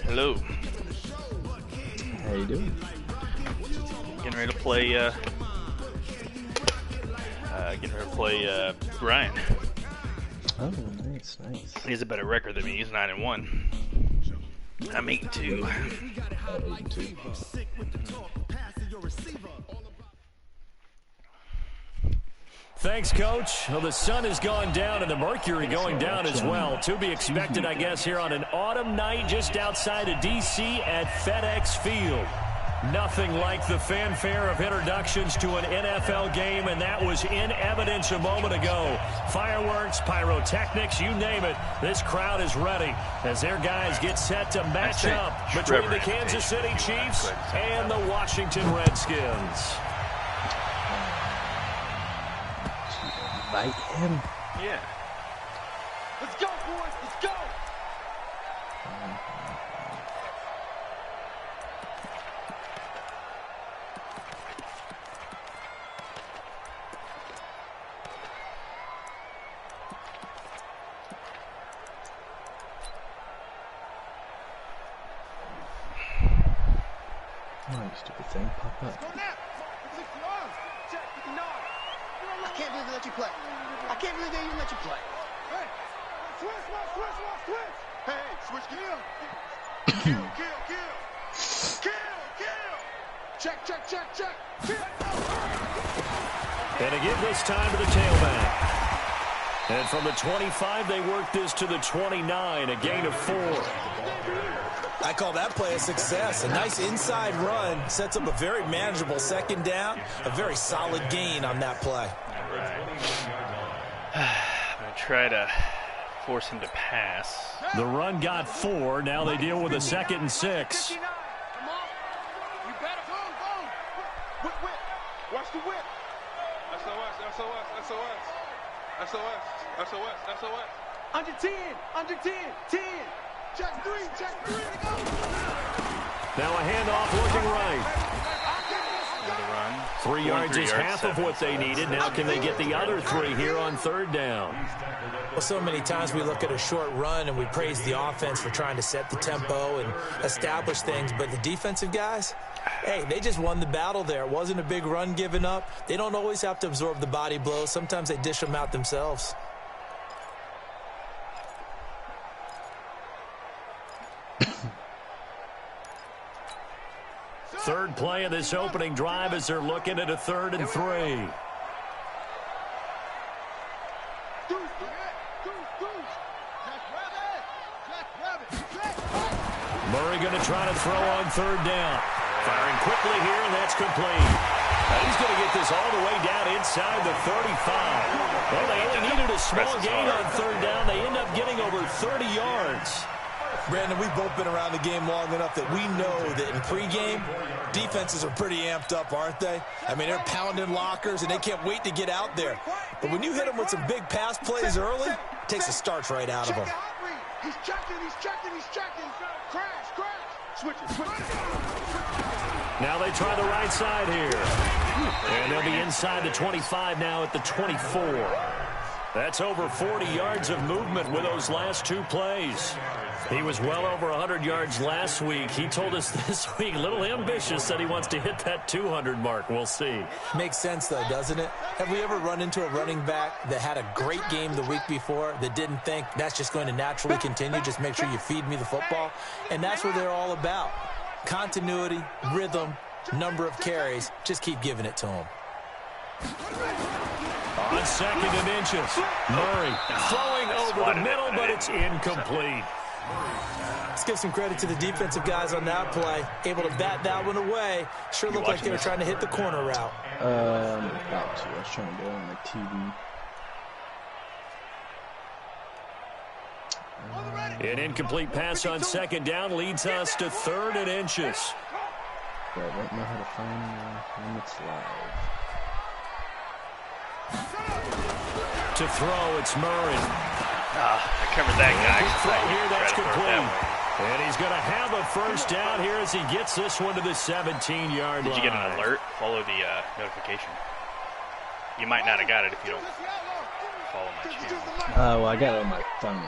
Hello. How you doing? Getting ready to play. Brian. Oh, nice. He has a better record than me. He's 9-1. I'm 8-2. 8-2. Thanks, Coach. Well, the sun has gone down and the mercury going down as well. To be expected, I guess, here on an autumn night just outside of D.C. at FedEx Field. Nothing like the fanfare of introductions to an NFL game, and that was in evidence a moment ago. Fireworks, pyrotechnics, you name it. This crowd is ready as their guys get set to match up between the Kansas City Chiefs and the Washington Redskins. Bite him. Yeah. Let's go, boys. Let's go. Oh, you stupid thing. Pop up. I can't believe they let you play. I can't believe they even let you play. Hey, switch. Hey, switch kill. Kill. Check. And again this time to the tailback. And from the 25, they work this to the 29, a gain of 4. I call that play a success. A nice inside run sets up a very manageable second down, a very solid gain on that play. I'm going to try to force him to pass. The run got 4. Now they deal with a 2nd and 6. Come on. You better go. Whip. Watch the whip. SOS. Under 10. 10. Check 3. Go. Now a handoff looking right. 3 yards is half of what they needed. Now can they get the other 3 here on 3rd down? Well, so many times we look at a short run and we praise the offense for trying to set the tempo and establish things, but the defensive guys, hey, they just won the battle there. It wasn't a big run given up. They don't always have to absorb the body blows. Sometimes they dish them out themselves. Third play of this opening drive as they're looking at a 3rd and 3. Murray going to try to throw on 3rd down. Firing quickly here, and that's complete. Now he's going to get this all the way down inside the 35. Well, they only needed a small gain on 3rd down. They end up getting over 30 yards. Brandon, we've both been around the game long enough that we know that in pregame, defenses are pretty amped up, aren't they? I mean, they're pounding lockers, and they can't wait to get out there. But when you hit them with some big pass plays early, it takes the starch right out of them. He's checking. Crash. Switch it. Now they try the right side here. And they'll be inside the 25 now at the 24. That's over 40 yards of movement with those last 2 plays. He was well over 100 yards last week. He told us this week, a little ambitious, that he wants to hit that 200 mark. We'll see. Makes sense, though, doesn't it? Have we ever run into a running back that had a great game the week before that didn't think that's just going to naturally continue? Just make sure you feed me the football. And that's what they're all about. Continuity, rhythm, number of carries. Just keep giving it to them. On 2nd and inches. Murray throwing over the middle, but it's incomplete. Let's give some credit to the defensive guys on that play. Able to bat that one away. Sure looked like they were trying to hit the corner route. About to. I was trying to go on the TV. An incomplete pass on 2nd down leads us to 3rd and inches. But I don't know how to find when it's live. To throw, it's Murray. I covered that guy. Throw here, that's complete. And he's going to have a 1st down here as he gets this one to the 17-yard line. Did you get an alert? Follow the notification. You might not have got it if you don't follow my channel. Well, I got it on my phone.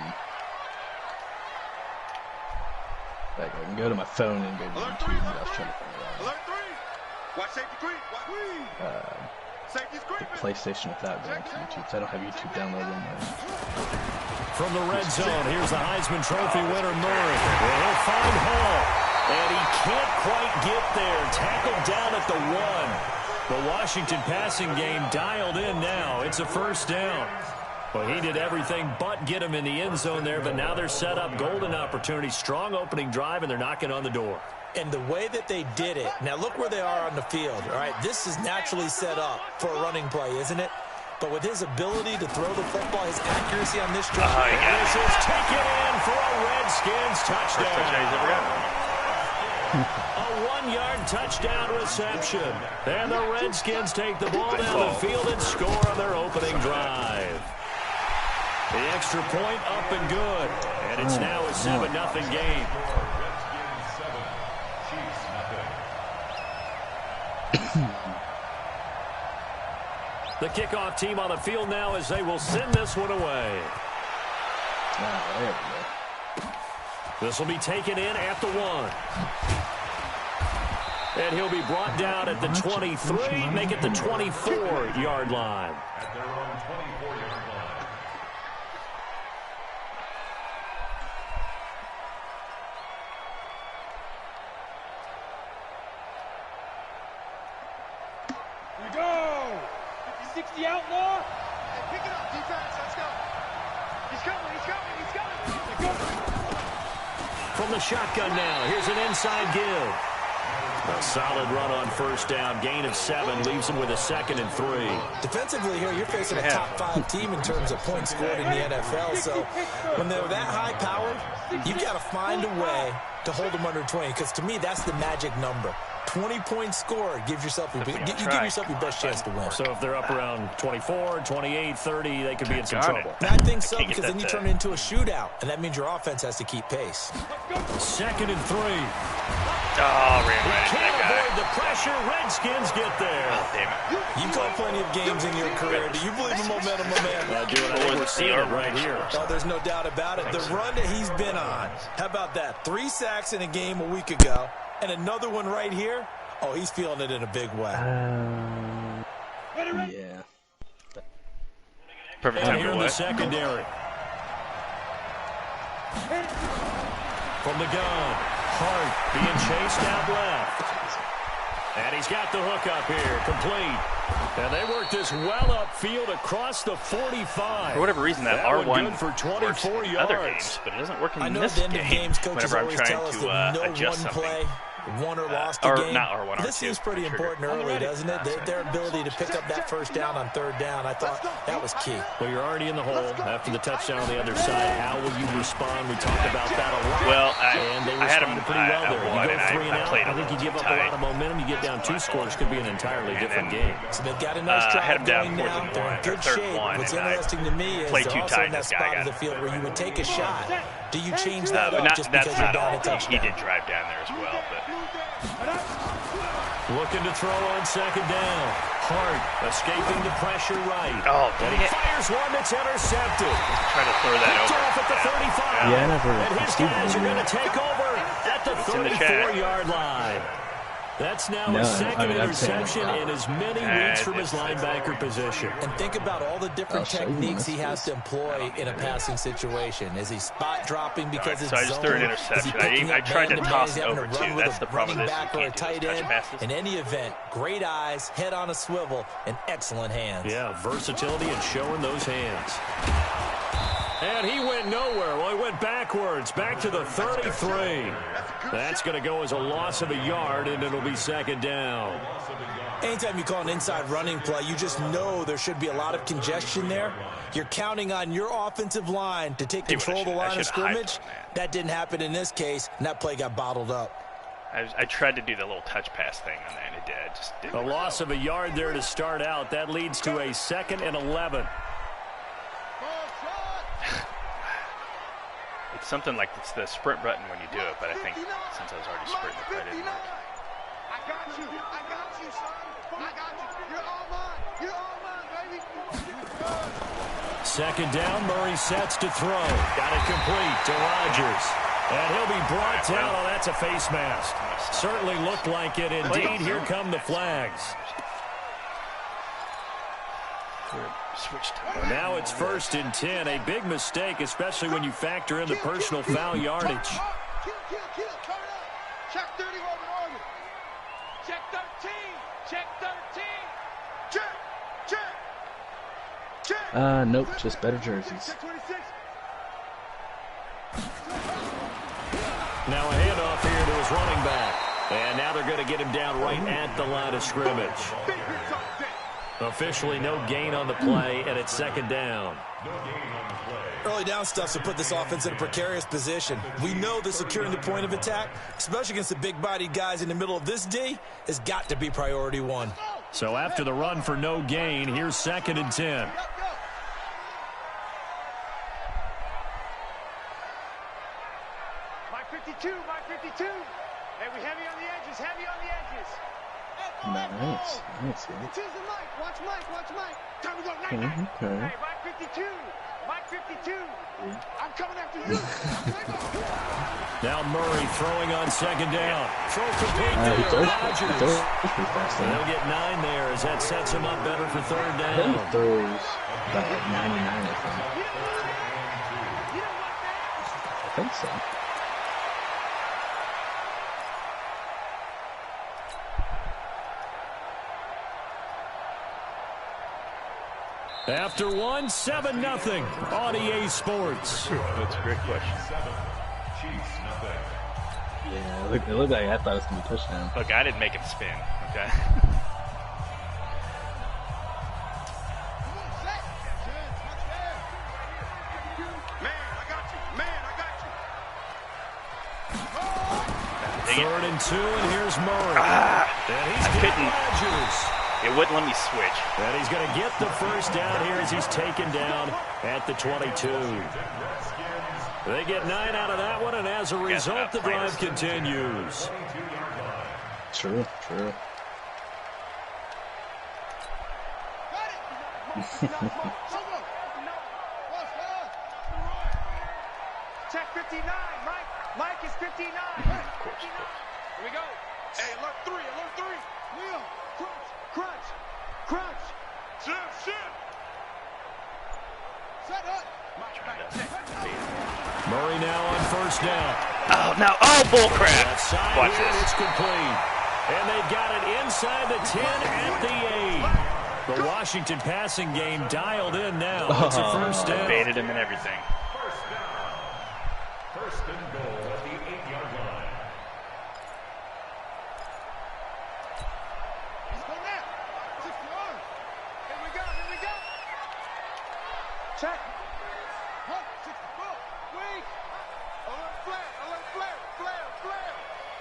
Like, I can go to my phone and go to YouTube. I was trying to find it out. Alert 3. Watch safety creep. Safety's The PlayStation without going to YouTube. So I don't have YouTube downloaded on my... From the red zone, here's the Heisman Trophy winner, Murray. Well, he'll find Hall, and he can't quite get there. Tackled down at the 1. The Washington passing game dialed in now. It's a first down. Well, he did everything but get him in the end zone there, but now they're set up. Golden opportunity, strong opening drive, and they're knocking on the door. And the way that they did it, now look where they are on the field, all right? This is naturally set up for a running play, isn't it? But with his ability to throw the football, his accuracy on this drive, this is taken in for a Redskins touchdown. First touchdown he's ever gotten. A 1-yard touchdown reception. And the Redskins take the ball down the field and score on their opening drive. The extra point up and good. And it's now a 7-0 game. The kickoff team on the field now as they will send this one away. Oh, there we go. This will be taken in at the 1. And he'll be brought down at the 23, make it the 24-yard line. At their own 24-yard line. We go! 50-60 outlaw. Hey, pick it up, defense. Let's go. He's coming. From the shotgun now, here's an inside give. A solid run on first down. Gain of 7 leaves him with a 2nd and 3. Defensively here, you're facing a top 5 team in terms of points scored in the NFL. So when they're that high-powered, you've got to find a way to hold them under 20. Because to me, that's the magic number. 20 points scored gives yourself you give yourself your best chance to win. So if they're up around 24, 28, 30, they could be in some trouble. And I think so, because then you turn it into a shootout, and that means your offense has to keep pace. 2nd and 3. Oh, ran right into Can't that guy. avoid the pressure. Redskins get there. Oh, damn it. You've played plenty of games in your career. Do you believe in momentum, my man? I do, and I think we're seeing it right here. Oh, there's no doubt about it. The run that he's been on. How about that? 3 sacks in a game a week ago, and another one right here. Oh, he's feeling it in a big way. Yeah. Perfect And time here to in the what? secondary. From the gun. Hart being chased out left. And he's got the hook up here. Complete. And they work this well upfield across the 45. For whatever reason, that one R1 good for 24 works in yards. other games, but it doesn't work in I know this at the end of game games, coaches whenever I'm always trying tell us to that no adjust one something. play won or lost or a game. not R1, This R2. seems pretty Trigger. important early, doesn't it? Their ability to pick up that first down on 3rd down, I thought that was key. Well, you're already in the hole after the touchdown on the other side. How will you respond? We talked about that a lot. Well, and they I had him responded pretty well there. at 1, You and go 3 and I out, played I think you give up a lot of momentum. You get down 2 scores, could be an entirely different game. So they've got a nice I had drive him down going 4th now. and They're 1, in or good 3rd shape. and 1, What's and I interesting to me is played they're too also tight, in that this guy spot got of the field where you would take a shot. Do you change that but up just because you're that's down not a all. He touchdown? did drive down there as well, but Looking to throw on 2nd down. Hart escaping the pressure right. oh, And dang he it. fires one that's intercepted. Try to throw that Picked over. off at the 35. Yeah, I never And his received guys are one. going to take over at the in the chat. 34-yard line. That's now No, his I 2nd mean, I'd say interception in as many weeks from his linebacker position. And think about all the different I'll show you techniques this. he has to employ in a passing situation. Is he spot dropping because it's So I just threw an zone? interception. Is he picking I up tried to man-to-man? toss Is it he having over, to run too. with That's a the problem running with this. back You or a can't do those tight touch end? passes. In any event, great eyes, head on a swivel, and excellent hands. Yeah, versatility and showing those hands. And he went nowhere. Well, he went backwards, back to the 33. That's going to go as a loss of a yard, and it'll be 2nd down. Anytime you call an inside running play, you just know there should be a lot of congestion there. You're counting on your offensive line to take control of the line of scrimmage. That didn't happen in this case, and that play got bottled up. I tried to do the little touch pass thing on that, and it did. It just didn't. A loss of a yard there to start out. That leads to a 2nd and 11. It's something like it's the sprint button when you do it, but I think since I was already sprinting, I didn't work. I got you, son. I got you. You're all mine. You're all mine, baby. 2nd down, Murray sets to throw. Got it complete to Rodgers. And he'll be brought down. Oh, that's a face mask. Certainly looked like it. Indeed, here come the flags. Now it's 1st and 10. A big mistake, especially when you factor in the personal foul yardage. Check 31 Morgan. Check 13. Check 13. Check. Nope, just better jerseys. Check 26. Now a handoff here to his running back. And now they're going to get him down right at the line of scrimmage. Officially no gain on the play, and it's 2nd down. Early down stuff to put this offense in a precarious position. We know that securing the point of attack, especially against the big-bodied guys in the middle of this D, has got to be priority 1. So after the run for no gain, here's 2nd and 10. Mike 52, Mike 52. Hey, we heavy on the edges, heavy on the edges. Nice. Choose the Mike. Watch Mike. Time to go. Okay. Hey, Mike 52. Mike 52. I'm coming after you. Now Murray throwing on 2nd down. Throw complete He to throws Rodgers. pretty fast. And they'll get 9 there as that sets him up better for 3rd He down. throws about like 99, I think. I think so. After 1, 7-0 on EA Sports. That's a great question. Yeah, it looked like I thought it was going to be a touchdown. Look, I didn't make him spin, okay? Third and 2, and here's Murray. And he's got Rodgers. It wouldn't let me switch. And he's going to get the 1st down here as he's taken down at the 22. They get 9 out of that one, and as a result, the drive continues. True. Check 59, Mike is 59. Here we go. Hey, alert 3. Wheel. Crunch. Shit. Set up. Murray now on 1st down. Oh, bullcrap. Watch Here, this. it's complete. And they've got it inside the 10 at the 8. The Washington passing game dialed in now. It's a 1st down. Baited him and everything. First and goal at the 8-yard line. Let's go now. 61. Here we go. Check. 64. Wait. Alert flare.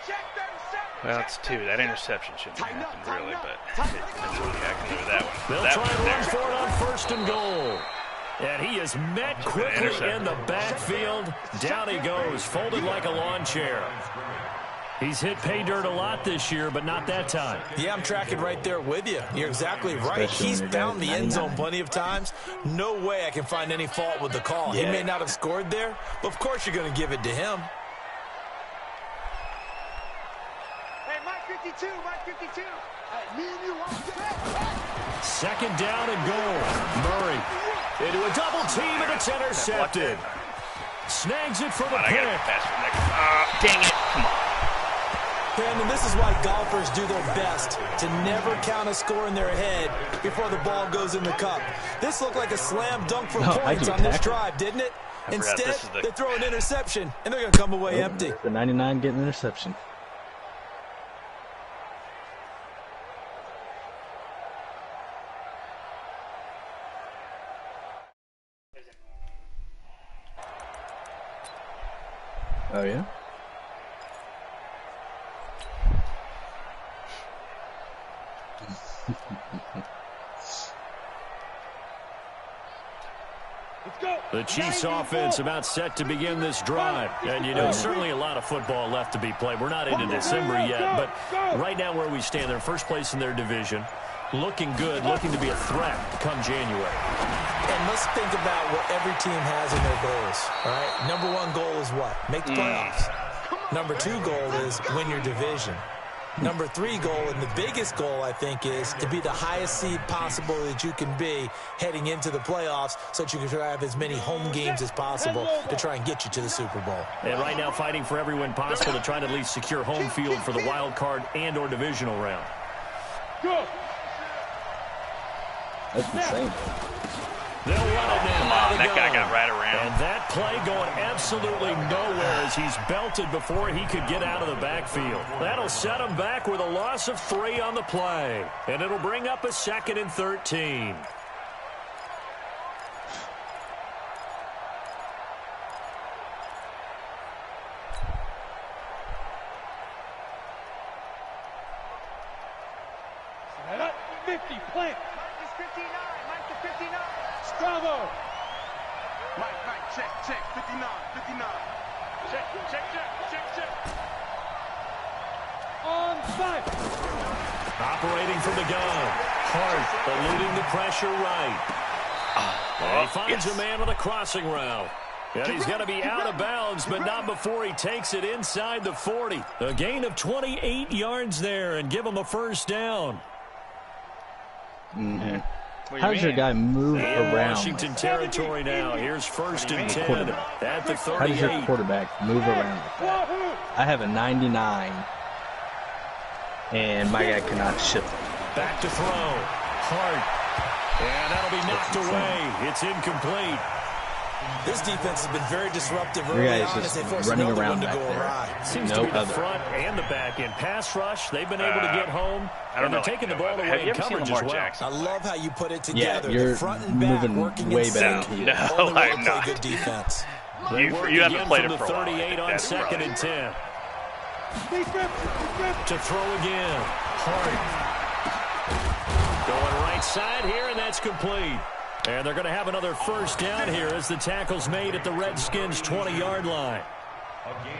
Check 37. Well, it's 2. That interception shouldn't have happened, really, but that's okay. I can live with that one. They'll That try one and run there. for it on 1st and goal. And he is met quickly in the backfield. Down he goes, folded like a lawn chair. He's hit pay dirt a lot this year, but not that time. Yeah, I'm tracking right there with you. You're exactly right. He's found the end zone plenty of times. No way I can find any fault with the call. He may not have scored there, but of course you're going to give it to him. Hey, Mike 52. Hey, me and you on 2nd down and goal. Murray into a double team, and it's intercepted. Snags it for the I pick. got to pass for the next. Dang it. Come on. Brandon, this is why golfers do their best to never count a score in their head before the ball goes in the cup. This looked like a slam dunk for points on this drive, didn't it? Instead, they throw an interception, and they're going to come away empty. The 99 getting an interception. Oh, yeah? The Chiefs offense about set to begin this drive. And, you know, certainly a lot of football left to be played. We're not into December yet, but right now where we stand, they're first place in their division. Looking good, looking to be a threat come January. And let's think about what every team has in their goals, all right? Number one goal is what? Make the playoffs. Number two goal is win your division. Number three goal, and the biggest goal, I think, is to be the highest seed possible that you can be heading into the playoffs so that you can try to have as many home games as possible to try and get you to the Super Bowl. And right now fighting for every win possible to try to at least secure home field for the wild card and or divisional round. Go. That's insane. They'll run it now. Come on, that guy got right around. And that play going absolutely nowhere as he's belted before he could get out of the backfield. That'll set him back with a loss of 3 on the play. And it'll bring up a 2nd and 13. Set up. 50. Plant. Mike is 59. Mike to 59. Bravo. Mike, check. 59. Check. On 5. Operating from the gun. Hart eluding the pressure right. And he finds a man on a crossing route. And he's going to be out of bounds, but not before he takes it inside the 40. A gain of 28 yards there and give him a first down. Mm-hmm. What do How you does your mean? guy move In around? Washington territory now. Here's 1st and 10 at the How does your 38. quarterback move around like that? I have a 99, and my guy cannot shift. Back to throw. Hart. And that'll be knocked away. It's incomplete. This defense has been very disruptive Your early guy on is as they just force running another around one to back go there. awry. Seems No to be the other. front and the back end. Pass rush, they've been able to get home. I don't and they're know. taking the ball Have away you in ever seen coverage Lamar as well. Jackson? I love how you put it Yeah, together. you're the front and back moving working way in better sync. than he No, is. Only way to I'm play not. good defense. They You work haven't again played from it for the a while. I 38 think on that's 2nd probably- and 10. Defense. To throw again. Hart. Going right side here, and that's complete. And they're going to have another first down here as the tackle's made at the Redskins' 20-yard line.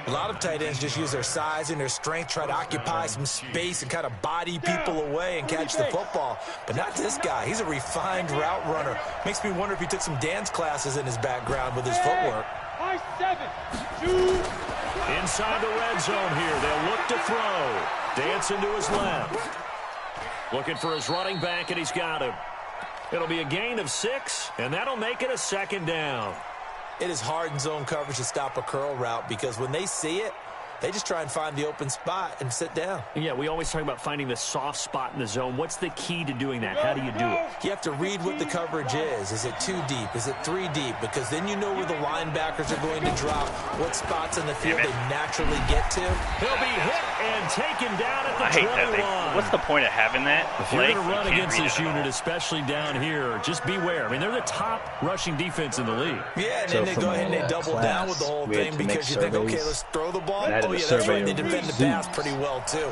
A lot of tight ends just use their size and their strength, try to occupy some space and kind of body people away and catch the football. But not this guy. He's a refined route runner. Makes me wonder if he took some dance classes in his background with his footwork. High 7. 2. Inside the red zone here. They'll look to throw. Dancing to his left. Looking for his running back, and he's got him. It'll be a gain of 6, and that'll make it a 2nd down. It is hard in zone coverage to stop a curl route because when they see it, they just try and find the open spot and sit down. Yeah, we always talk about finding the soft spot in the zone. What's the key to doing that? How do you do it? You have to read what the coverage is. Is it 2 deep? Is it 3 deep? Because then you know where the linebackers are going to drop, what spots in the field they naturally get to. He'll be hit and taken down at the I hate 20 that. line. What's the point of having that? If you're play? going to run You can't against read this it at all. unit, especially down here, just beware. I mean, they're the top rushing defense in the league. Yeah, and So then they from go ahead and they a double class, down with the whole we had thing to make because you think, okay, surveys. let's throw the ball. And I did Oh, a yeah, that's survey right. They of defend the zoos. pass pretty well, too.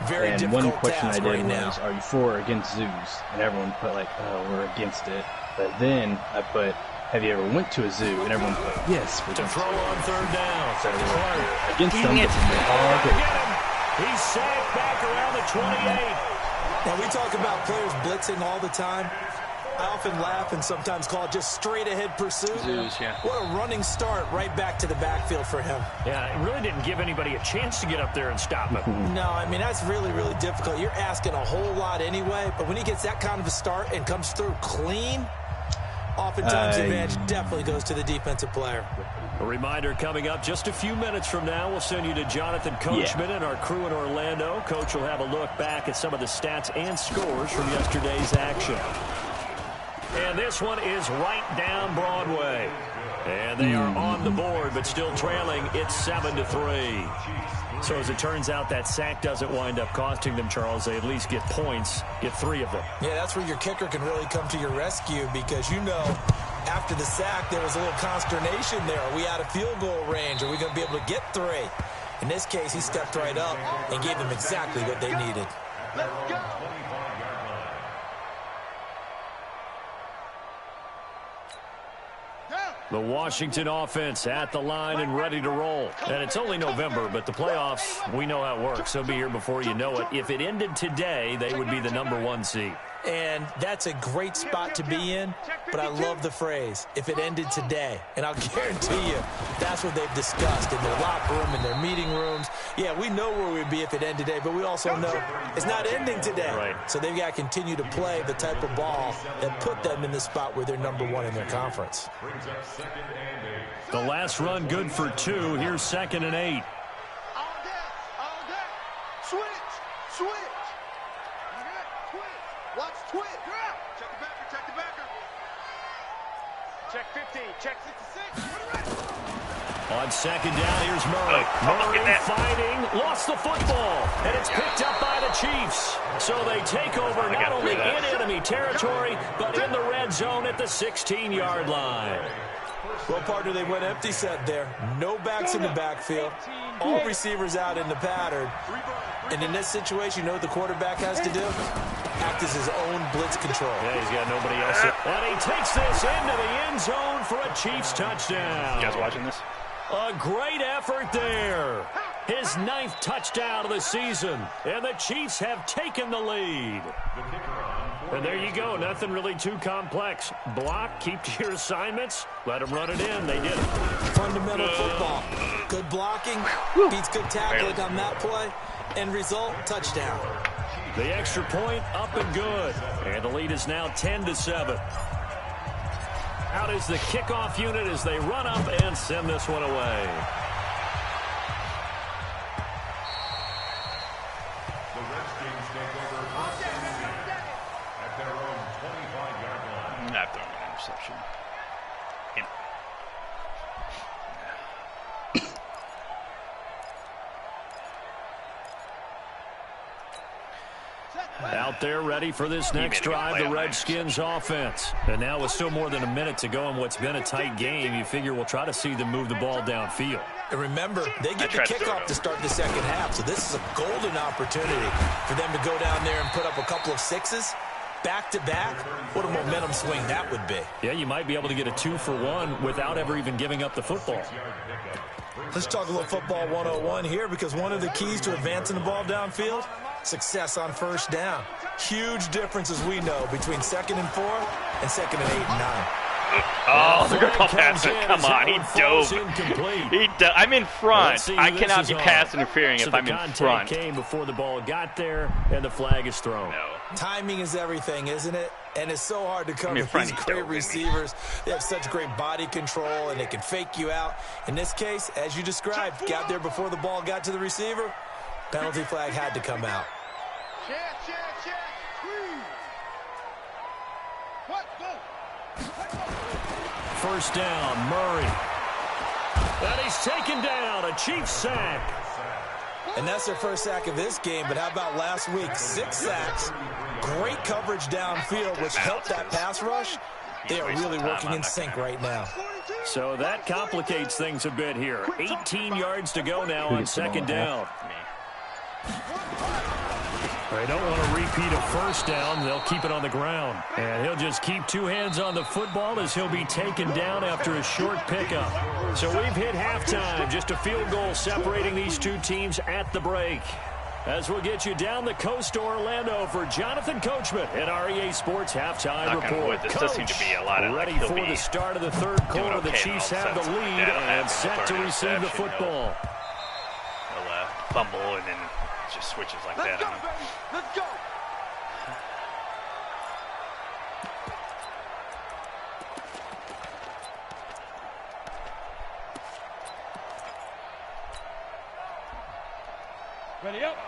Very And difficult one question I task did right now. was, are you for or against zoos? And everyone put like, oh, we're against it. But then I put, have you ever went to a zoo? And everyone put, yes. we're To against throw it. on 3rd down. So we're Hart. against them, Dang it. but we're all Get against him. He's sacked back around the 28. Now, we talk about players blitzing all the time. I often laugh and sometimes call it just straight-ahead pursuit. Zoos, yeah. What a running start right back to the backfield for him. Yeah, it really didn't give anybody a chance to get up there and stop him. No, I mean, that's really, really difficult. You're asking a whole lot anyway, but when he gets that kind of a start and comes through clean, oftentimes the advantage definitely goes to the defensive player. A reminder coming up just a few minutes from now. We'll send you to Jonathan Coachman and our crew in Orlando. Coach will have a look back at some of the stats and scores from yesterday's action. And this one is right down Broadway. And they are on the board, but still trailing. It's 7-3. So as it turns out, that sack doesn't wind up costing them, Charles. They at least get points, get 3 of them. Yeah, that's where your kicker can really come to your rescue because, you know, after the sack, there was a little consternation there. Are we out of field goal range? Are we going to be able to get 3? In this case, he stepped right up and gave them exactly what they needed. Let's go. The Washington offense at the line and ready to roll. And it's only November, but the playoffs, we know how it works. They'll be here before you know it. If it ended today, they would be the #1 seed. And that's a great spot to be in, but I love the phrase, if it ended today. And I'll guarantee you, that's what they've discussed in their locker room, in their meeting rooms. Yeah, we know where we'd be if it ended today, but we also know it's not ending today. Right. So they've got to continue to play the type of ball that put them in the spot where they're #1 in their conference. The last run good for 2. Here's 2nd and 8. All day. Switch. Watch twitch. Check the backer. Check 50. Check 66. On 2nd down, here's Murray. Murray fighting, lost the football, and it's picked up by the Chiefs. So they take over not only in enemy territory, but in the red zone at the 16-yard line. Well, partner, they went empty set there. No backs in the backfield. All receivers out in the pattern. And in this situation, you know what the quarterback has to do? Act as his own blitz control. Yeah, he's got nobody else. And he takes this into the end zone for a Chiefs touchdown. You guys watching this? A great effort there. His 9th touchdown of the season. And the Chiefs have taken the lead. And there you go. Nothing really too complex. Block, keep to your assignments, let them run it in. They did it. Fundamental football. Good blocking, beats good tackling on that play. End result, touchdown. The extra point up and good. And the lead is now 10-7. Out is the kickoff unit as they run up and send this one away. The Redskins take over at their own 25-yard line. Not throwing an interception. Out there ready for this next drive, the Redskins offense. And now with still more than a minute to go in what's been a tight game, you figure we'll try to see them move the ball downfield. And remember, they get the kickoff to start the second half, so this is a golden opportunity for them to go down there and put up a couple of sixes. Back-to-back, what a momentum swing that would be. Yeah, you might be able to get a 2-for-1 without ever even giving up the football. Let's talk a little football 101 here, because one of the keys to advancing the ball downfield, success on first down. Huge difference, as we know, between 2nd and 4 and 2nd and 8 and 9. Oh, they're going to call pass. Come on, he dove. I'm in front. I cannot be pass interfering if I'm in front. The came before the ball got there, and the flag is thrown. No. Timing is everything, isn't it? And it's so hard to cover these great receivers. They have such great body control, and they can fake you out. In this case, as you described, got there before the ball got to the receiver. Penalty flag had to come out. Check. Please. What? Go. First down, Murray. And he's taken down. A Chiefs sack. And that's their first sack of this game, but how about last week? 6 sacks, great coverage downfield, which helped that pass rush. They are really working in sync right now. So that complicates things a bit here. 18 yards to go now on 2nd down. They don't want to repeat a first down. They'll keep it on the ground. And he'll just keep 2 hands on the football as he'll be taken down after a short pickup. So we've hit halftime. Just a field goal separating these two teams at the break. As we'll get you down the coast to Orlando for Jonathan Coachman at REA Sports Halftime Report. This does seem to be a lot of ready for the start of the third quarter. The Chiefs have the lead and set to receive the football. He'll fumble and then just switches like that. Let's go.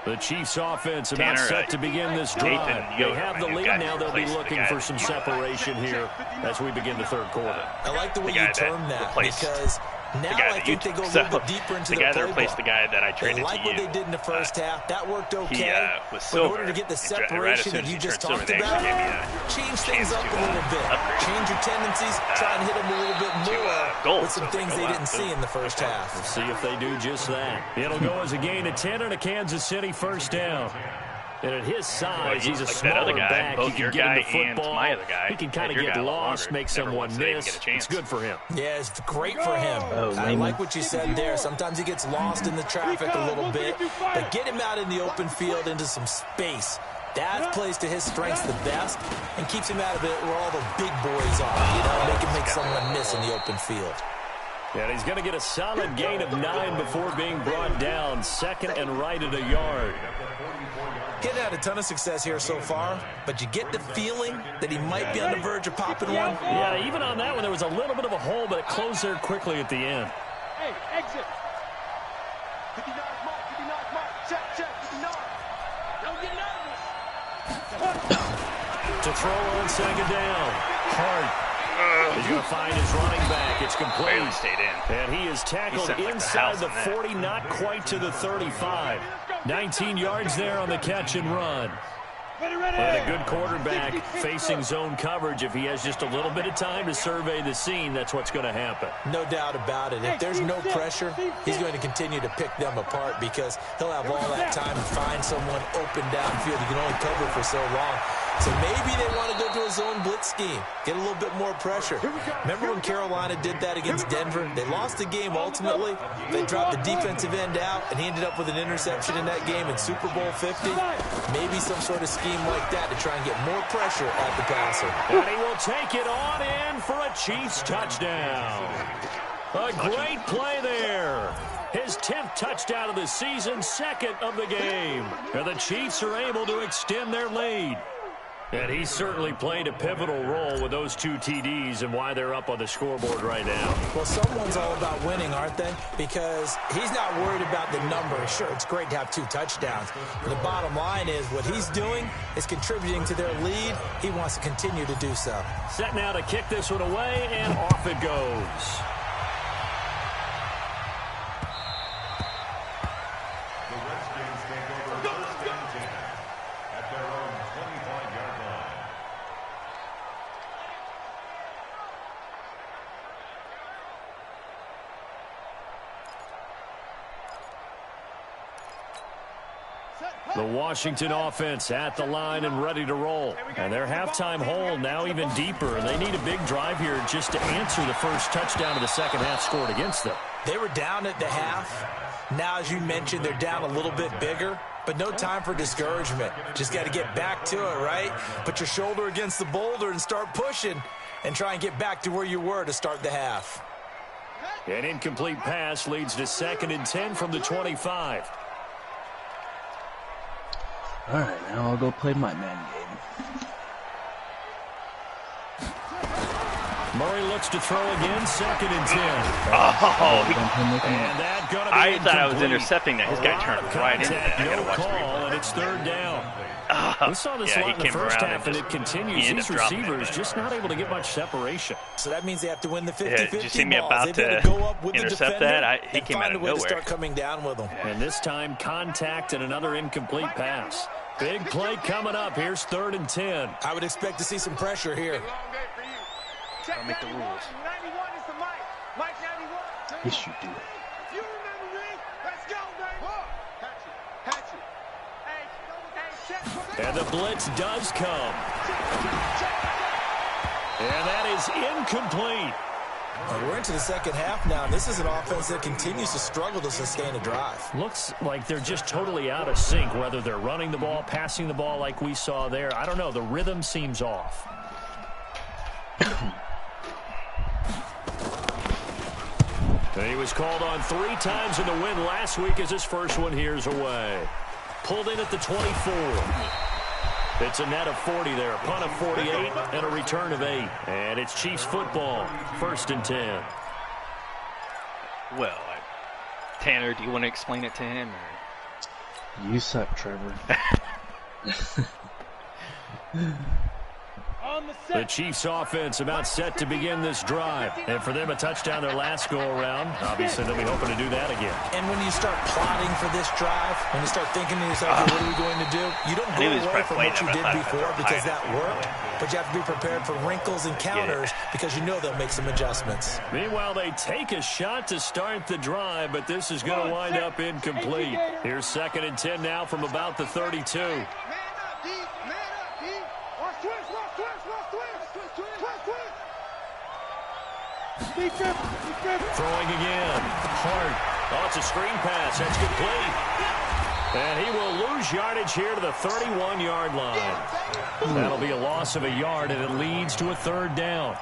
The Chiefs offense about set to begin this drive. They have the lead now. They'll be looking for some separation here as we begin the third quarter. I like the way you term that, because now I think they go a little bit deeper into their playbook. The guy that I traded to you. They like what they did in the first half. That worked okay. But in order to get the separation that you just talked about, change things up a little bit. Change your tendencies. Try and hit them a little bit more with some things they didn't see in the first half. We'll see if they do just that. It'll go as a gain of 10 and a Kansas City first down. And at his size, he's a smaller back. He can get into football. He can kind of get lost, make someone miss. It's good for him. Yeah, it's great for him. I like what you said there. Sometimes he gets lost in the traffic a little bit, but get him out in the open field into some space. That plays to his strengths the best and keeps him out of it where all the big boys are. You know, they can make someone miss in the open field. And he's going to get a solid gain of 9 before being brought down. Second and right at a yard. Getting had a ton of success here so far, but you get the feeling that he might be on the verge of popping one. Yeah, even on that one, there was a little bit of a hole, but it closed there quickly at the end. Hey, exit. 59 mark, 59 mark. Check, 59. Don't get nervous. To throw on second down. Hart. He's going to find his running back. It's complete. Barely stayed in. And he is tackled inside the 40, not quite to the 35. 19 yards there on the catch and run. But a good quarterback facing zone coverage. If he has just a little bit of time to survey the scene, that's what's going to happen. No doubt about it. If there's no pressure, he's going to continue to pick them apart because he'll have all that time to find someone open downfield. He can only cover for so long. So maybe they want to go to a zone blitz scheme, get a little bit more pressure. Remember when Carolina did that against Denver? They lost the game ultimately. They dropped the defensive end out, and he ended up with an interception in that game in Super Bowl 50. Maybe some sort of scheme like that to try and get more pressure at the passer. And he will take it on in for a Chiefs touchdown. A great play there. His 10th touchdown of the season, second of the game. And the Chiefs are able to extend their lead. And he certainly played a pivotal role with those 2 TDs and why they're up on the scoreboard right now. Well, someone's all about winning, aren't they? Because he's not worried about the number. Sure, it's great to have 2 touchdowns. But the bottom line is what he's doing is contributing to their lead. He wants to continue to do so. Set now to kick this one away, and off it goes. The Washington offense at the line and ready to roll. And their halftime hole now even deeper. And they need a big drive here just to answer the first touchdown of the second half scored against them. They were down at the half. Now, as you mentioned, they're down a little bit bigger. But no time for discouragement. Just got to get back to it, right? Put your shoulder against the boulder and start pushing. And try and get back to where you were to start the half. An incomplete pass leads to 2nd and 10 from the 25. All right, now I'll go play my man game. Murray looks to throw again, 2nd and 10. And that gonna be I thought I was intercepting that. His guy turned right into that. I gotta watch the call, and it's 3rd down. We saw this a lot in the first half, and it continues. These receivers just not able to get much separation. So that means they have to win the 50-50 Yeah, did you see me balls. about They've got to go up with intercept the that? He and came find out of a way nowhere. to start coming down with them. And this time, contact and another incomplete pass. Big play coming up. Here's 3rd and 10. I would expect to see some pressure here. I'll make the rules. 91 is the mic. Mike 91. Yes, you do. You remember me? Let's go, baby. Catch it. Hey, check. And the blitz does come. And that is incomplete. We're into the second half now, and this is an offense that continues to struggle to sustain a drive. Looks like they're just totally out of sync, whether they're running the ball, passing the ball like we saw there. I don't know. The rhythm seems off. He was called on 3 times in the win last week as his first one here's away. Pulled in at the 24. It's a net of 40 there, a punt of 48, and a return of 8. And it's Chiefs football, 1st and 10. Well, Tanner, do you want to explain it to him? Or? You suck, Trevor. The Chiefs offense about set to begin this drive. And for them, a touchdown their last go-around. Obviously, they'll be hoping to do that again. And when you start plotting for this drive, when you start thinking to yourself, what are we going to do? You don't go away from what you did before because that worked. But you have to be prepared for wrinkles and counters because you know they'll make some adjustments. Meanwhile, they take a shot to start the drive, but this is going to wind up incomplete. Here's 2nd and 10 now from about the 32. Man up, D. Man up, D. Watch twist. Throwing again. Hart. Oh, it's a screen pass. That's complete. And he will lose yardage here to the 31-yard line. That'll be a loss of a yard, and it leads to a 3rd down.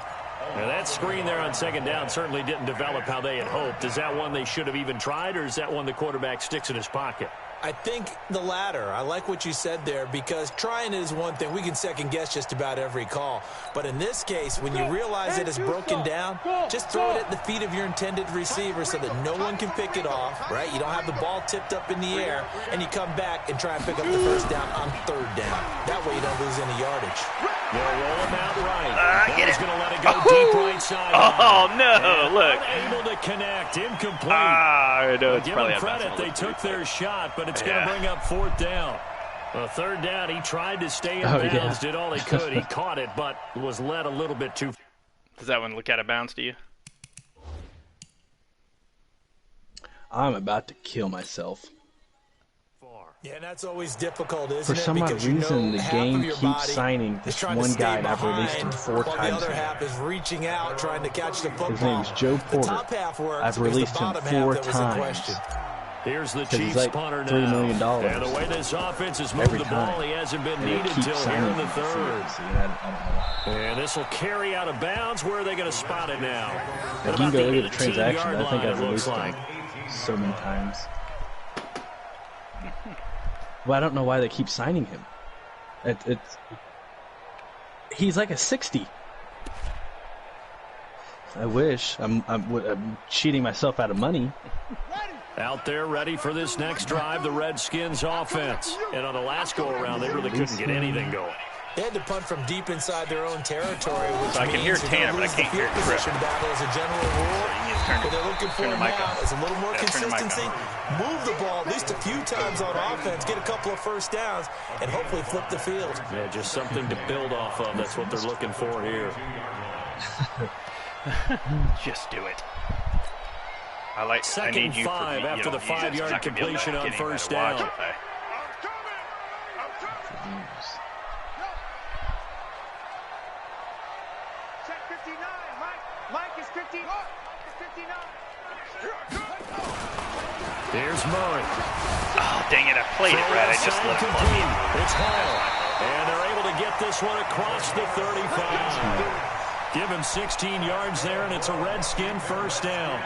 Now, that screen there on 2nd down certainly didn't develop how they had hoped. Is that one they should have even tried, or is that one the quarterback sticks in his pocket? I think the latter. I like what you said there, because trying it is one thing. We can second-guess just about every call. But in this case, when you realize it is broken down, just throw it at the feet of your intended receiver so that no one can pick it off, right? You don't have the ball tipped up in the air, and you come back and try and pick up the 1st down on 3rd down. That way you don't lose any yardage. They'll roll him out right. He's going to let it go deep right side. Oh, no, look. Unable to connect. Incomplete. I know it's Give probably them credit. They took their shot, but it's going to bring up 4th down. A 3rd down, he tried to stay in bounds, did all he could. He caught it, but was led a little bit too. Does that one look out of bounds to you? I'm about to kill myself. Yeah, and that's always difficult, isn't it? For some odd reason, the game keeps signing this one guy, and I've released him 4 times. The other half is reaching out, trying to catch the football. His name's Joe Porter. I've released him 4 times. Here's the Chiefs like punter now. $3 million. And the way this offense has moved the ball, he hasn't been needed until here in the 3rd. And this will carry out of bounds. Where are they going to spot it now? You can go look at the transaction. I think I've released him so many times. Well, I don't know why they keep signing him. He's like a 60. I wish. I'm cheating myself out of money. Out there ready for this next drive, the Redskins offense. And on the last go-around, they really couldn't get anything going. They had to punt from deep inside their own territory, which so I can hear Tanner, but I can't hear Chris. Battle as a general rule. What they're looking for now is a little more consistency. Move the ball at least a few times on offense, get a couple of 1st downs, and hopefully flip the field. Yeah, just something to build off of. That's what they're looking for here. Just do it. Second and 5 after the 5-yard completion on 1st down. Here's Murray. Oh, dang it, I played it right. I just left it. It's Hall. And they're able to get this one across the 35. Give him 16 yards there, and it's a Redskin 1st down.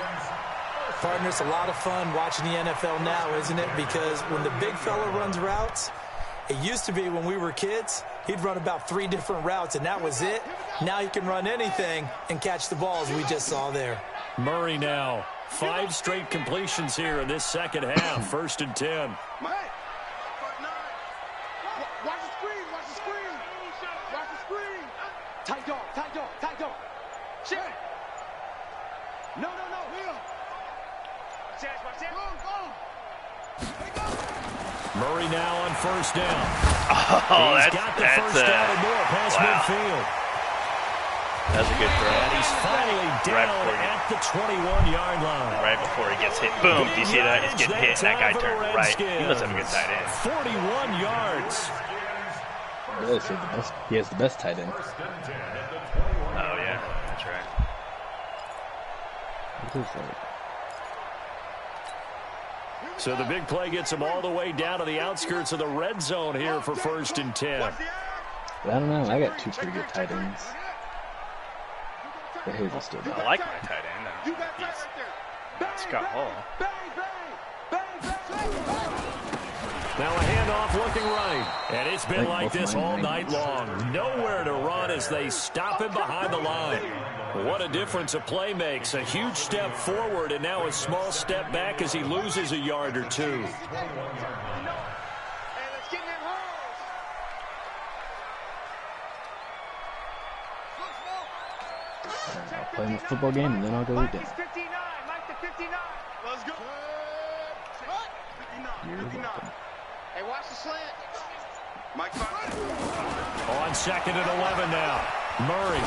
Partner, it's a lot of fun watching the NFL now, isn't it? Because when the big fella runs routes, it used to be when we were kids, he'd run about 3 different routes, and that was it. Now he can run anything and catch the ball, as we just saw there. Murray now. 5 straight completions here in this 2nd half. 1st and 10. Watch the screen, watch the screen. Watch the screen. Tight dog, tight dog, tight dog. Shit. No. Here. Murray now on 1st down. Oh, He's got the 1st down and more past midfield. That's a good throw. And he's finally down at the 21-yard line. Right before he gets hit. Boom. Do you see that? He's getting hit, and that guy turned right. He must have a good tight end. 41 yards. He has the best tight end. Oh, yeah. That's right. So the big play gets him all the way down to the outskirts of the red zone here for 1st and 10. I don't know. I got 2 pretty good tight ends. But his is still good. I like my tight end. He's not Scott Hall. Now a handoff looking right. And it's been like this all night long. Nowhere to run as they stop him behind the line. What a difference a play makes. A huge step forward and now a small step back as he loses a yard or 2. I'll play in the football game and then I'll go eat dinner. Let's go. Hey, watch the slant. Mike, on 2nd and 11 now. Murray.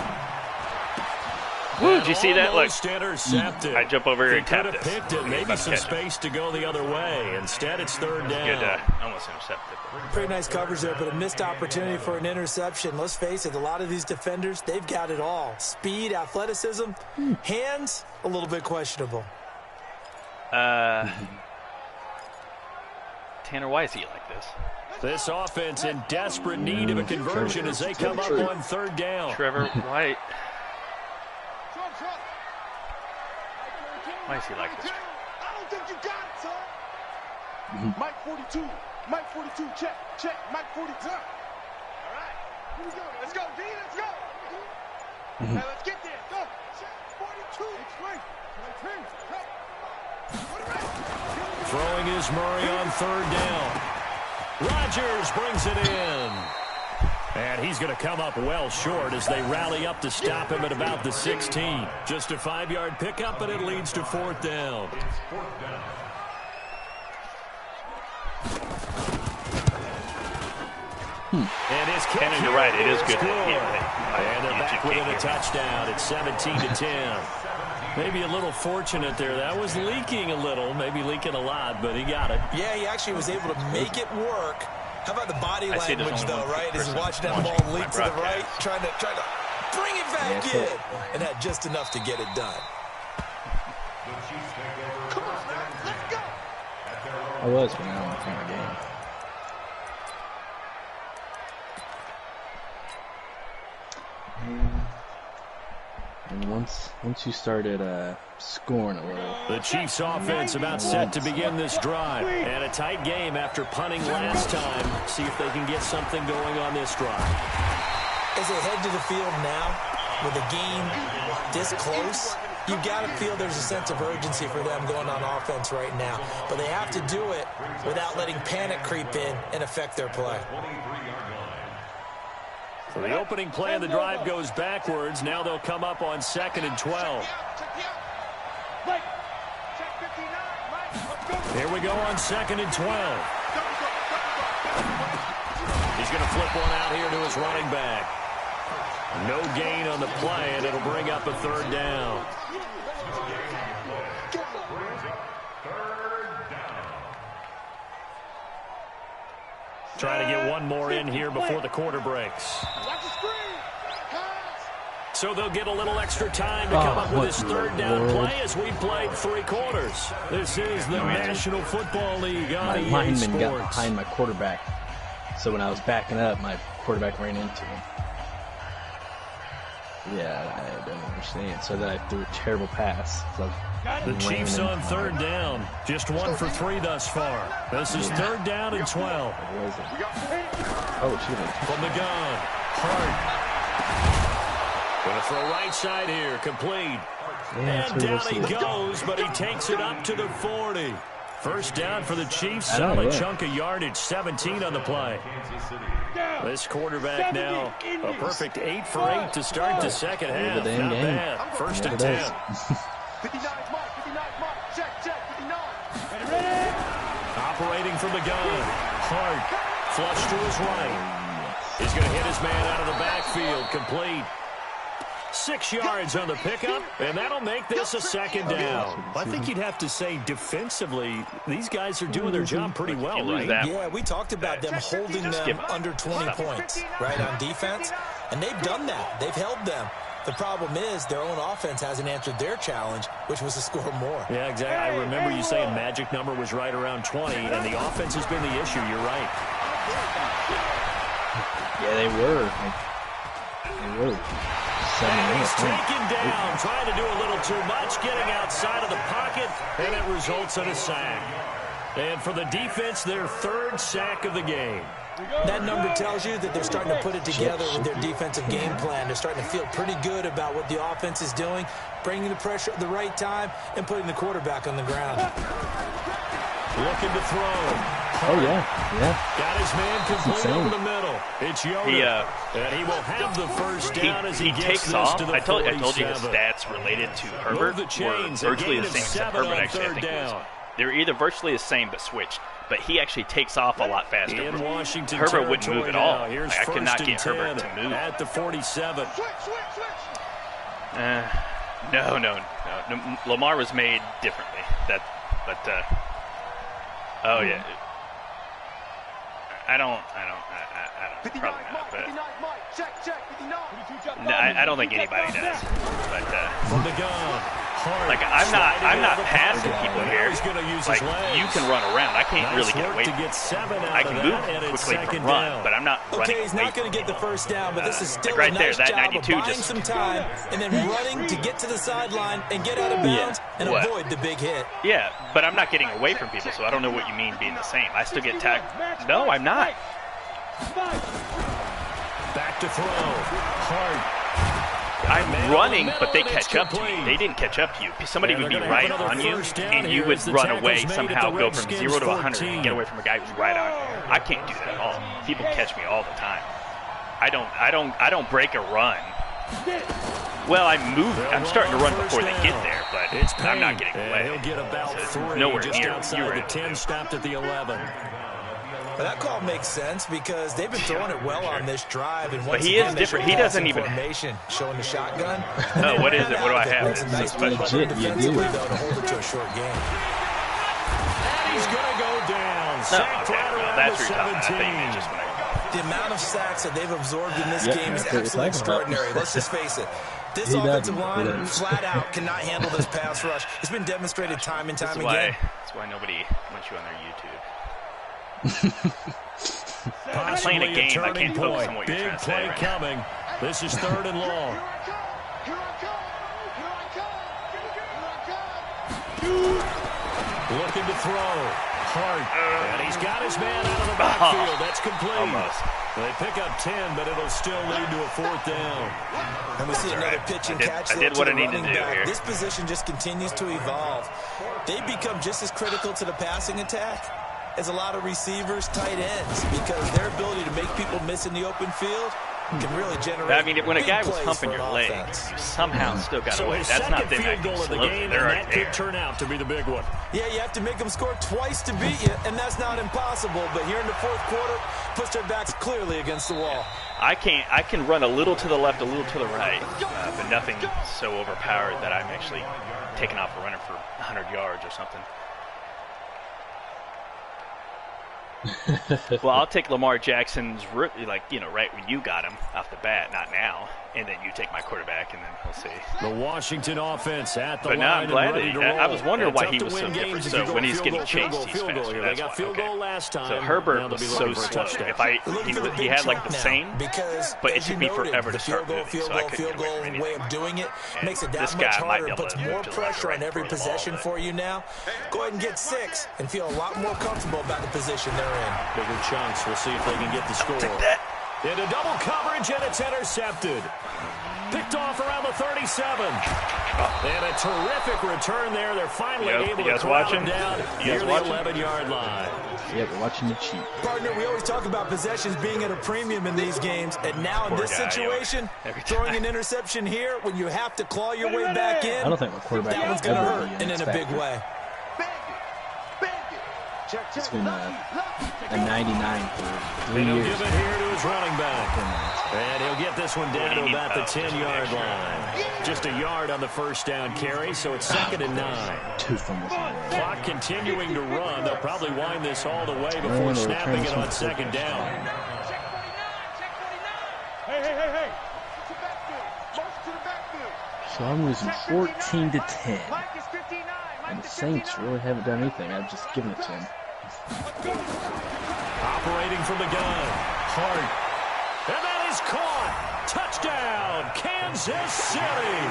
Woo, did you see that? Look, intercepted. I jump over here and tap this. Could have picked it. Maybe some space to go the other way. Instead, it's 3rd down. Good, almost intercepted. Pretty nice coverage there, but a missed opportunity for an interception. Let's face it, a lot of these defenders, they've got it all. Speed, athleticism, hands, a little bit questionable. Tanner, why is he like this? This offense in desperate need of a conversion as they come up on third down. Trevor, why is he like this? I don't think you got it, son. Mike 42. Mike 42. Check. Check. Mike 42. All right. Here we go. Let's go, D. Let's go. Now let's get there. Go. Check. 42. Throwing is Murray on third down. Rodgers brings it in. And he's going to come up well short as they rally up to stop him at about the 16. Just a 5-yard pickup, and it leads to fourth down. And his kick, Tanner, you're right. It is good. And they're back within a touchdown. It's 17-10. Maybe a little fortunate there. That was leaking a little, maybe leaking a lot, but he got it. Yeah, he actually was able to make it work. How about the body language, though, right? As he's watching that ball leak to the right, trying to bring it back in, and had just enough to get it done. Come on, man. Let's go. I was when I was in the game. And once you started scoring a little. The Chiefs offense about set to begin this drive. And a tight game after punting last time. See if they can get something going on this drive. As they head to the field now, with a game this close, you've got to feel there's a sense of urgency for them going on offense right now. But they have to do it without letting panic creep in and affect their play. So the opening play of the drive goes backwards. Now they'll come up on 2nd and 12. Here we go on 2nd and 12. He's going to flip one out here to his running back. No gain on the play, and it'll bring up a third down. Trying to get one more in here before the quarter breaks. So they'll get a little extra time to come up with this third down play as we played 3 quarters. This is the National Football League on EA lineman got Sports. behind my quarterback. So when I was backing up, my quarterback ran into him. Yeah, I don't understand. So then I threw a terrible pass. So the Chiefs on third down. Just 1 for 3 thus far. This is third down and 12. Oh, shoot. From the gun. Hart. Going to throw right side here. Complete. And down he goes, but he takes it up to the 40. First down for the Chiefs. Solid chunk of yardage. 17 on the play. This quarterback now a perfect 8 for 8 to start the second half. Not bad. First and 10. 59 mark, 59 mark. Check, 59. Operating from the gun. Hart. Flush to his right. He's going to hit his man out of the backfield. Complete. 6 yards on the pickup, and that'll make this a second down. I think you'd have to say defensively, these guys are doing their job pretty well, right? Yeah, we talked about them holding them under 20 points, right, on defense, and they've done that. They've held them. The problem is their own offense hasn't answered their challenge, which was to score more. Yeah, exactly. I remember you saying magic number was right around 20, and the offense has been the issue. You're right. Yeah, they were. They were. And he's taken down, trying to do a little too much, getting outside of the pocket, and it results in a sack. And for the defense, their 3rd sack of the game. That number tells you that they're starting to put it together with their defensive game plan. They're starting to feel pretty good about what the offense is doing, bringing the pressure at the right time, and putting the quarterback on the ground. Looking to throw. Oh, yeah. Got his man complete over the middle. It's Yoder. And he will have the first down as he gets takes off. To the I told you his stats related to Herbert the chains, were virtually the same except Herbert on actually, I think, was. They were either virtually the same but switched. But he actually takes off a lot faster. In Washington Herbert wouldn't move at all. Here's I could not get Herbert to move. At the 47. No. Lamar was made differently. Oh yeah. I don't. Probably not. But I don't think anybody does. But from the gun, Like I'm not passing people here. Like you can run around. I can't really get away. I can move quickly from run, but I'm not running. Okay, he's not going to get the first down, but this is still like right a nice there, that job 92 of buying just some time and then running to get to the sideline and get out of bounds and avoid the big hit. Yeah, but I'm not getting away from people, so I don't know what you mean being the same. I still get tagged. No, I'm not. Back to throw. Hard. I'm running, but they catch up to me. They didn't catch up to you. Somebody would be right on you, and you would run away, somehow go from 0 to 100 and get away from a guy who's right on you. I can't do that at all. People catch me all the time. I don't break a run. Well, I'm starting to run before they get there, but I'm not getting away. He'll get about 3 nowhere just near outside the 10, stopped at the 11. But that call makes sense because they've been throwing it well on this drive. And but he is different. He doesn't even showing the shotgun. Oh, what is it? What do I have? It's a nice play defensively though to hold it to a short game. He's gonna go down. That's what you're talking about. The amount of sacks that they've absorbed in this game is absolutely extraordinary. Let's just face it. This offensive line flat out cannot handle this pass rush. It's been demonstrated time and time again. That's why nobody wants you on their YouTube. I'm playing a game. I can't focus on what you're trying to say. Big play coming. This is 3rd and long. Looking to throw. Hard. And he's got his man out of the backfield. That's complete. Almost. They pick up 10, but it'll still lead to a 4th down. And we see another pitch and catch. I did what I needed to do here. This position just continues to evolve. They become just as critical to the passing attack as a lot of receivers, tight ends, because their ability to make people miss in the open field can really generate. I mean, when a guy was plays humping for your an leg, offense. you somehow still got So away. his That's not second them field acting goal of the slowly. game, They're and right that there. could turn out to be the big one. Yeah, you have to make them score twice to beat you, and that's not impossible. But here in the 4th quarter, puts their backs clearly against the wall. I can run a little to the left, a little to the right, but nothing so overpowered that I'm actually taking off and running for 100 yards or something. Well, I'll take Lamar Jackson's, right when you got him off the bat, not now. And then you take my quarterback, and then we'll see. The Washington offense at the line. But now I'm glad that I was wondering why he was so different. So when he's getting chased, he's faster. They got field goal last time. So Herbert was so slow. He had like the same, but it took me forever to start moving, so I couldn't get away from anything. Way of doing it makes it that much harder and puts more pressure on every possession for you now. Go ahead and get 6 and feel a lot more comfortable about the position they're in. Bigger chunks. We'll see if they can get the score. Take that. Into double coverage, and it's intercepted. Picked off around the 37. And a terrific return there. They're finally able to corral him down near the 11-yard line. Yeah, we're watching the cheat. Partner, we always talk about possessions being at a premium in these games, and now in this situation, throwing an interception here when you have to claw your way back in, I don't think my quarterback that one's going to hurt, and in a big way. It's been a 99 for 3 He'll years. give it here to his running back. And he'll get this one down to about the 10-yard line. Just a yard on the first down carry, so it's 2nd and 9. 2 fumbles. Clock continuing to run. They'll probably wind this all the way before snapping it on 2nd down. Hey. So I'm losing 14-10. And the Saints really haven't done anything. I've just given it to them. Operating from the gun. Hart. And that is caught. Touchdown, Kansas City.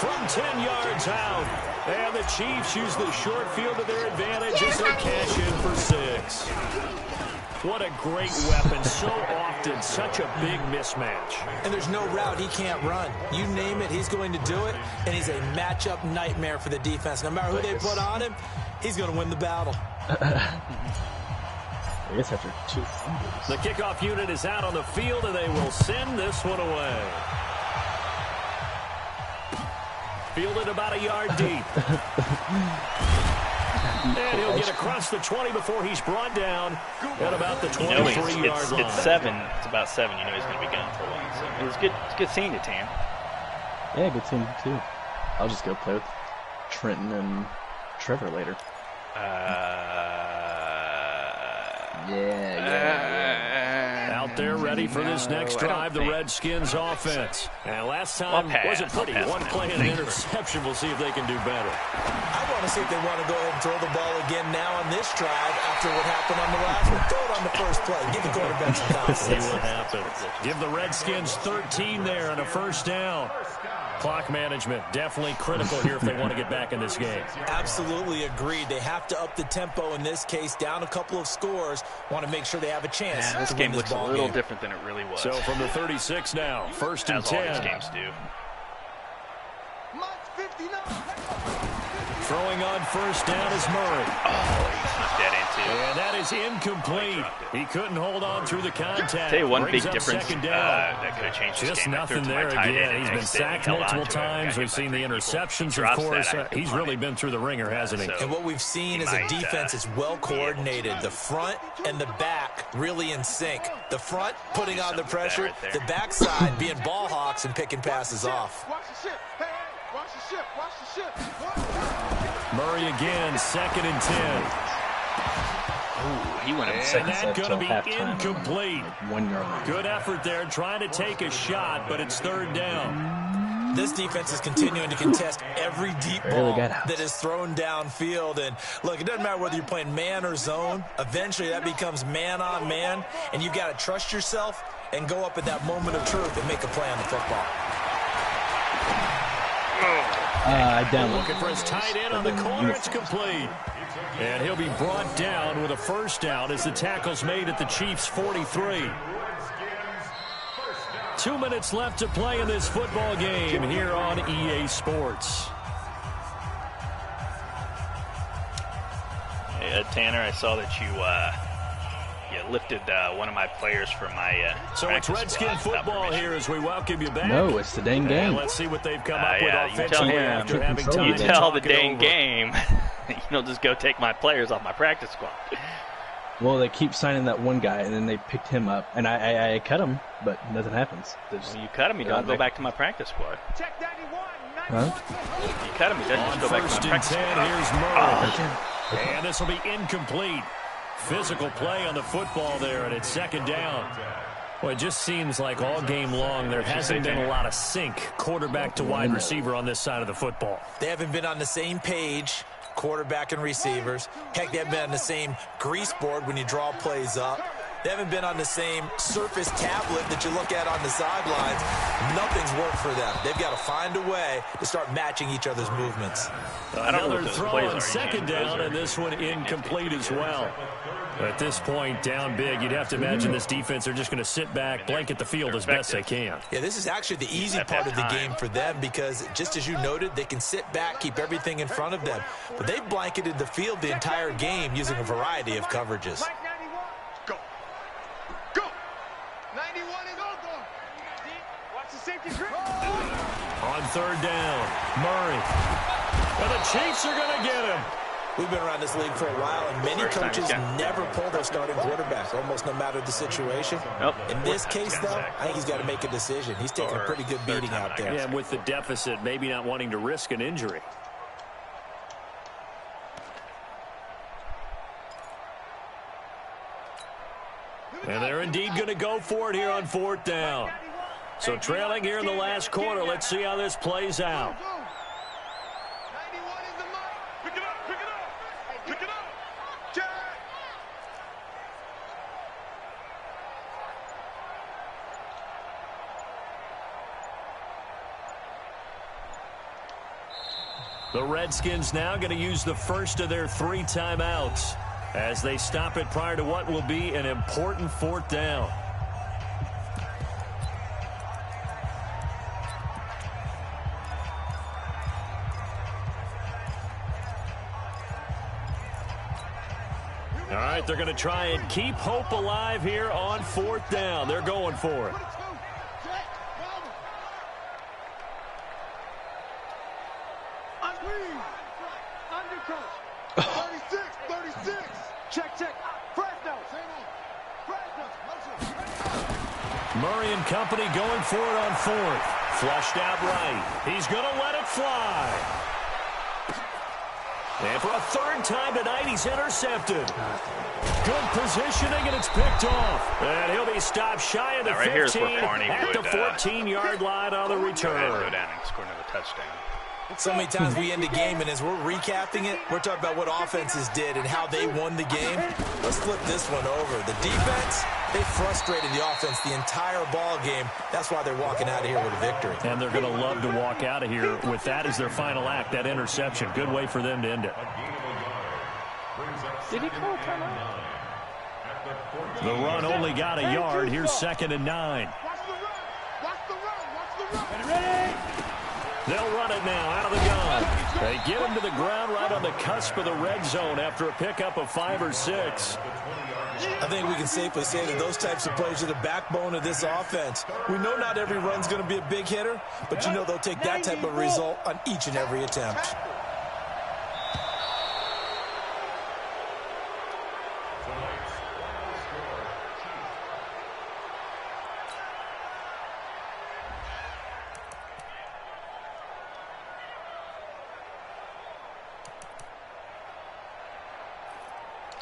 From 10 yards out. And the Chiefs use the short field to their advantage as they cash in for 6. What a great weapon. So often, such a big mismatch. And there's no route he can't run. You name it, he's going to do it. And he's a matchup nightmare for the defense. No matter who they put on him, he's going to win the battle. I guess after 2 fumbles. The kickoff unit is out on the field, and they will send this one away. Fielded about a yard deep. And he'll get across the 20 before he's brought down at about the 23-yard line. It's 7. It's about 7. You know he's going to be gone for a while. So it's good. It's good seeing you, Tam. Yeah, good seeing you too. I'll just go play with Trenton and Trevor later. Yeah. Out out there ready for this next drive, the Redskins offense. And last time wasn't pretty. One play and an interception. We'll see if they can do better. I want to see if they want to go ahead and throw the ball again now on this drive after what happened on the last one. Throw it on the first play. Give the quarterback some confidence. See what happens. Give the Redskins 13 there and a first down. Clock management definitely critical here if they want to get back in this game. Absolutely agreed. They have to up the tempo in this case, down a couple of scores. Want to make sure they have a chance. This game looks a little different than it really was. So from the 36 now, first and 10. As all these games do. Throwing on first down is Murray. Oh, he snuck that into. And that is incomplete. He couldn't hold on through the contact. I'll tell you one Brings big up difference second down. that could have changed this Just game. nothing there again. He's been sacked multiple times. We've seen the interceptions, of course. He's really been through the ringer, hasn't he? And what we've seen is a defense is well coordinated. The front and the back really in sync. The front putting on the pressure. The backside being ball hawks and picking passes off. Watch the ship. Hey, watch the ship. Watch the ship. Murray again, second and 10. Ooh, he went up And that's going to be incomplete. 1 yard. Good effort there, trying to take a shot, but it's third down. This defense is continuing to contest every deep ball that is thrown downfield. And look, it doesn't matter whether you're playing man or zone. Eventually, that becomes man on man, and you've got to trust yourself and go up at that moment of truth and make a play on the football. Looking for his tight end on the corner. It's complete. And he'll be brought down with a first down as the tackle's made at the Chiefs' 43. 2 minutes left to play in this football game here on EA Sports. Hey, Tanner, I saw that you lifted one of my players from my So it's Redskin football here as we welcome you back. No, it's the dang game. And let's see what they've come up with offensively after having You time You to tell talk the it dang over. game. You don't just go take my players off my practice squad. Well, they keep signing that one guy, and then they picked him up, and I cut him, but nothing happens. When you cut him, you don't go back to my practice squad. Check 91. Huh? You cut him, you don't just go back to First my and practice 10, squad. here's Murray. And this will be incomplete. Physical play on the football there, and it's second down. Well, it just seems like all game long there hasn't been a lot of sync quarterback to wide receiver on this side of the football. They haven't been on the same page, quarterback and receivers. Heck, they haven't been on the same grease board when you draw plays up. They haven't been on the same surface tablet that you look at on the sidelines. Nothing's worked for them. They've got to find a way to start matching each other's movements. Another throw on second down, and this one incomplete as well. At this point, down big, you'd have to imagine this defense are just going to sit back, blanket the field as best they can. Yeah, this is actually the easy part of the game for them because, just as you noted, they can sit back, keep everything in front of them. But they've blanketed the field the entire game using a variety of coverages. Mike 91. Go. Go. 91 is over. Watch the safety grip. On third down, Murray. And the Chiefs are going to get him. We've been around this league for a while, and many coaches never pull their starting quarterback, almost no matter the situation. Nope. In this case, though, I think he's got to make a decision. He's taking a pretty good beating out there. Yeah, and with the deficit, maybe not wanting to risk an injury. And they're indeed going to go for it here on fourth down. So trailing here in the last quarter, let's see how this plays out. 91 is the mark. Pick it up. Pick it up. Pick it up. Jack. The Redskins now going to use the first of their 3 timeouts as they stop it prior to what will be an important fourth down. All right, they're going to try and keep hope alive here on fourth down. They're going for it. Undercoach. 36. Check. Fresno. Murray and company going for it on fourth. Flushed out right. He's going to let it fly. And for a third time tonight, he's intercepted. Good positioning, and it's picked off. And he'll be stopped shy of the 15 here's where Barney at would, the 14-yard line on the return. Go down and score another touchdown. So many times we end a game, and as we're recapping it, we're talking about what offenses did and how they won the game. Let's flip this one over. The defense, they frustrated the offense the entire ball game. That's why they're walking out of here with a victory. And they're going to love to walk out of here with that as their final act, that interception. Good way for them to end it. Did he call a timeout? The run only got a yard. Here's 2nd and 9. Watch the run. Watch the run. Watch the run. Ready? They'll run it now out of the gun. They get him to the ground right on the cusp of the red zone after a pickup of 5 or 6. I think we can safely say that those types of plays are the backbone of this offense. We know not every run's going to be a big hitter, but you know they'll take that type of result on each and every attempt.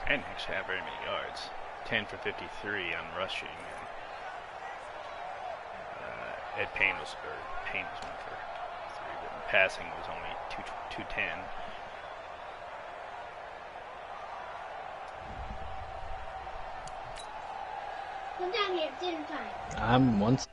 I didn't actually have very many yards. 10 for 53 on rushing. Ed Payne was 1 for 3, but passing was only 210. Come down here, dinner time. I'm once.